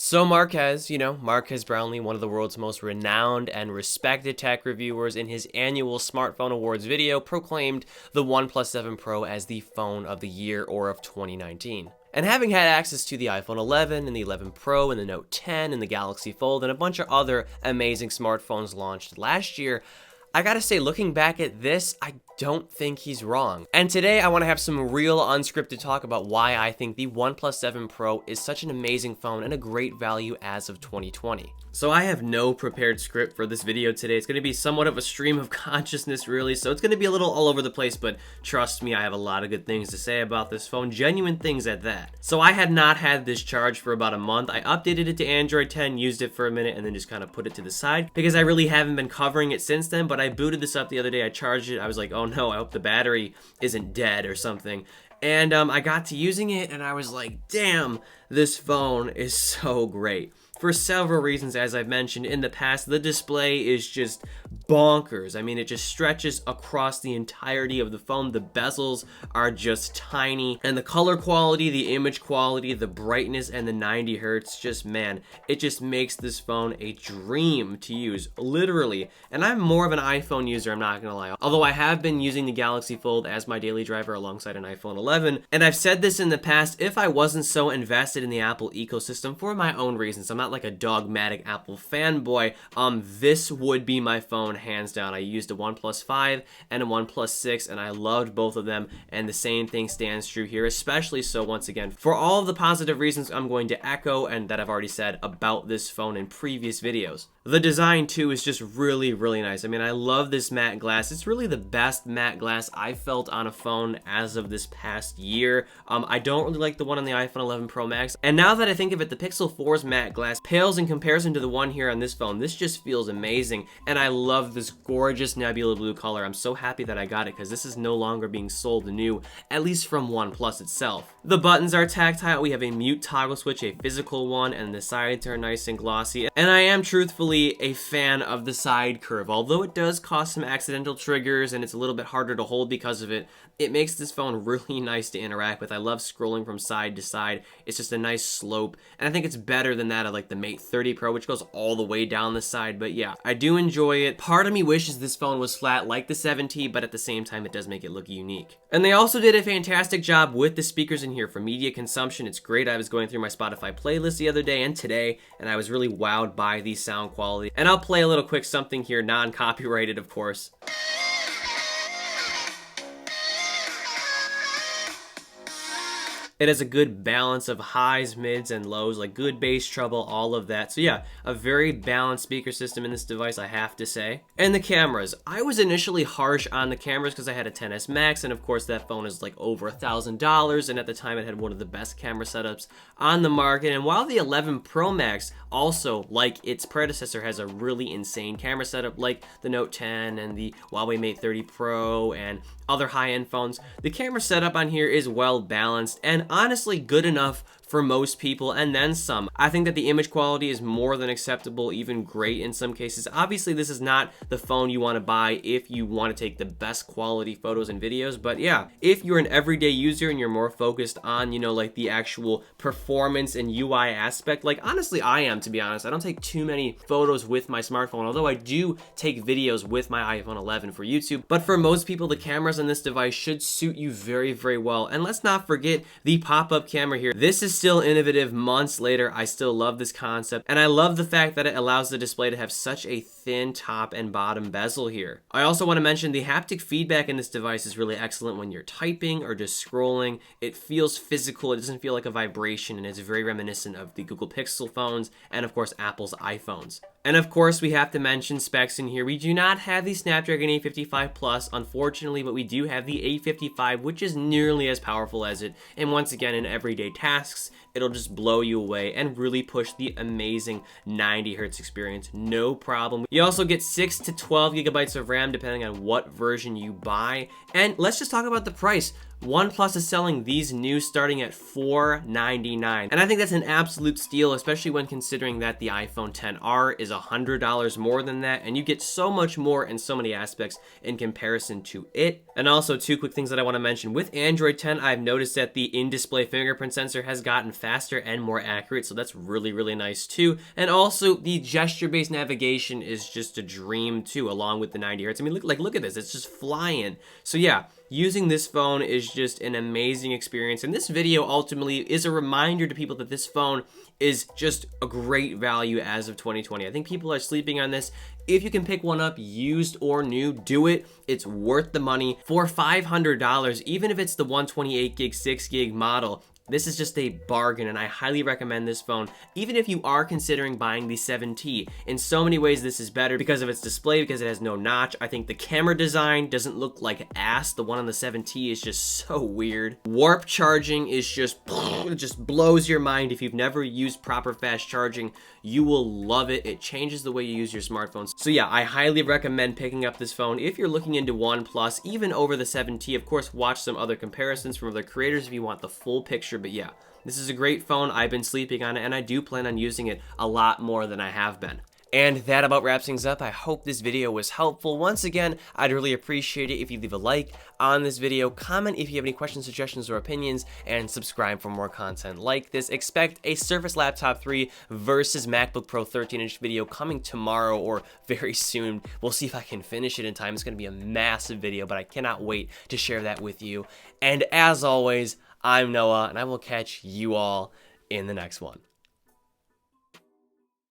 So Marques, Marques Brownlee, one of the world's most renowned and respected tech reviewers, in his annual Smartphone Awards video proclaimed the OnePlus 7 Pro as the phone of the year or of 2019. And having had access to the iPhone 11 and the 11 Pro and the Note 10 and the Galaxy Fold and a bunch of other amazing smartphones launched last year, I gotta say, looking back at this, I don't think he's wrong. And today I want to have some real unscripted talk about why I think the OnePlus 7 Pro is such an amazing phone and a great value as of 2020. So I have no prepared script for this video today. It's going to be somewhat of a stream of consciousness, really, so it's going to be a little all over the place, but trust me, I have a lot of good things to say about this phone, genuine things at that. So I had not had this charged for about a month. I updated it to Android 10, used it for a minute, and then just kind of put it to the side because I really haven't been covering it since then, but I booted this up the other day. I charged it. I was like, oh no, I hope the battery isn't dead or something. And I got to using it, and I was like, damn, this phone is so great. For several reasons, as I've mentioned in the past, the display is just bonkers. I mean, it just stretches across the entirety of the phone. The bezels are just tiny, and the color quality, the image quality, the brightness, and the 90 hertz, just, man, it just makes this phone a dream to use, literally. And I'm more of an iPhone user, I'm not gonna lie. Although I have been using the Galaxy Fold as my daily driver alongside an iPhone 11, and I've said this in the past, if I wasn't so invested in the Apple ecosystem for my own reasons, I'm not like a dogmatic Apple fanboy, this would be my phone hands down. I used a OnePlus 5 and a OnePlus 6 and I loved both of them, and the same thing stands true here, especially so once again for all of the positive reasons I'm going to echo and that I've already said about this phone in previous videos. The design too is just really, really nice. I mean, I love this matte glass. It's really the best matte glass I've felt on a phone as of this past year. I don't really like the one on the iPhone 11 Pro Max, and now that I think of it, the Pixel 4's matte glass pales in comparison to the one here on this phone. This just feels amazing, and I love this gorgeous nebula blue color. I'm so happy that I got it because this is no longer being sold new, at least from OnePlus itself. The buttons are tactile. We have a mute toggle switch, a physical one, and the sides are nice and glossy, and I am truthfully a fan of the side curve. Although it does cause some accidental triggers and it's a little bit harder to hold because of it, it makes this phone really nice to interact with. I love scrolling from side to side. It's just a nice slope, and I think it's better than that of like the Mate 30 Pro, which goes all the way down the side. But yeah, I do enjoy it. Part of me wishes this phone was flat like the 7T, but at the same time it does make it look unique. And they also did a fantastic job with the speakers in here for media consumption. It's great. I was going through my Spotify playlist the other day and today, and I was really wowed by the sound quality. And I'll play a little quick something here, non-copyrighted of course. It has a good balance of highs, mids, and lows, like good bass treble, all of that. So yeah, a very balanced speaker system in this device, I have to say. And the cameras. I was initially harsh on the cameras because I had a XS Max, and of course that phone is like over $1,000, and at the time it had one of the best camera setups on the market. And while the 11 Pro Max also, like its predecessor, has a really insane camera setup like the Note 10 and the Huawei Mate 30 Pro and other high-end phones, the camera setup on here is well balanced and honestly good enough for most people, and then some. I think that the image quality is more than acceptable, even great in some cases. Obviously, this is not the phone you want to buy if you want to take the best quality photos and videos, but yeah, if you're an everyday user and you're more focused on, like the actual performance and UI aspect, like honestly I am, to be honest. I don't take too many photos with my smartphone, although I do take videos with my iPhone 11 for YouTube, but for most people, the cameras on this device should suit you very, very well. And let's not forget the pop-up camera here. This is still innovative months later. I still love this concept, and I love the fact that it allows the display to have such a thin top and bottom bezel here. I also want to mention the haptic feedback in this device is really excellent when you're typing or just scrolling. It feels physical, it doesn't feel like a vibration, and it's very reminiscent of the Google Pixel phones and of course Apple's iPhones. And of course, we have to mention specs in here. We do not have the Snapdragon 855 Plus, unfortunately, but we do have the 855, which is nearly as powerful as it. And once again, in everyday tasks, it'll just blow you away and really push the amazing 90 hertz experience, no problem. You also get 6 to 12 gigabytes of RAM, depending on what version you buy. And let's just talk about the price. OnePlus is selling these new starting at $499, and I think that's an absolute steal, especially when considering that the iPhone XR is $100 more than that, and you get so much more in so many aspects in comparison to it. And also, two quick things that I want to mention. With Android 10, I've noticed that the in-display fingerprint sensor has gotten faster and more accurate, so that's really, really nice too. And also, the gesture-based navigation is just a dream too, along with the 90 Hz. I mean, look at this, it's just flying. So yeah, using this phone is just an amazing experience, and this video ultimately is a reminder to people that this phone is just a great value as of 2020. I think people are sleeping on this. If you can pick one up, used or new, do it. It's worth the money. For $500, even if it's the 128 gig, 6 gig model, this is just a bargain, and I highly recommend this phone, even if you are considering buying the 7T. In so many ways, this is better because of its display, because it has no notch. I think the camera design doesn't look like ass. The one on the 7T is just so weird. Warp charging is just, it just blows your mind. If you've never used proper fast charging, you will love it. It changes the way you use your smartphones. So yeah, I highly recommend picking up this phone if you're looking into OnePlus, even over the 7T. Of course, watch some other comparisons from other creators if you want the full picture. But yeah, this is a great phone. I've been sleeping on it, and I do plan on using it a lot more than I have been. And that about wraps things up. I hope this video was helpful. Once again, I'd really appreciate it if you leave a like on this video, comment if you have any questions, suggestions, or opinions, and subscribe for more content like this. Expect a Surface Laptop 3 versus MacBook Pro 13-inch video coming tomorrow or very soon. We'll see if I can finish it in time. It's going to be a massive video, but I cannot wait to share that with you. And as always, I'm Noah, and I will catch you all in the next one.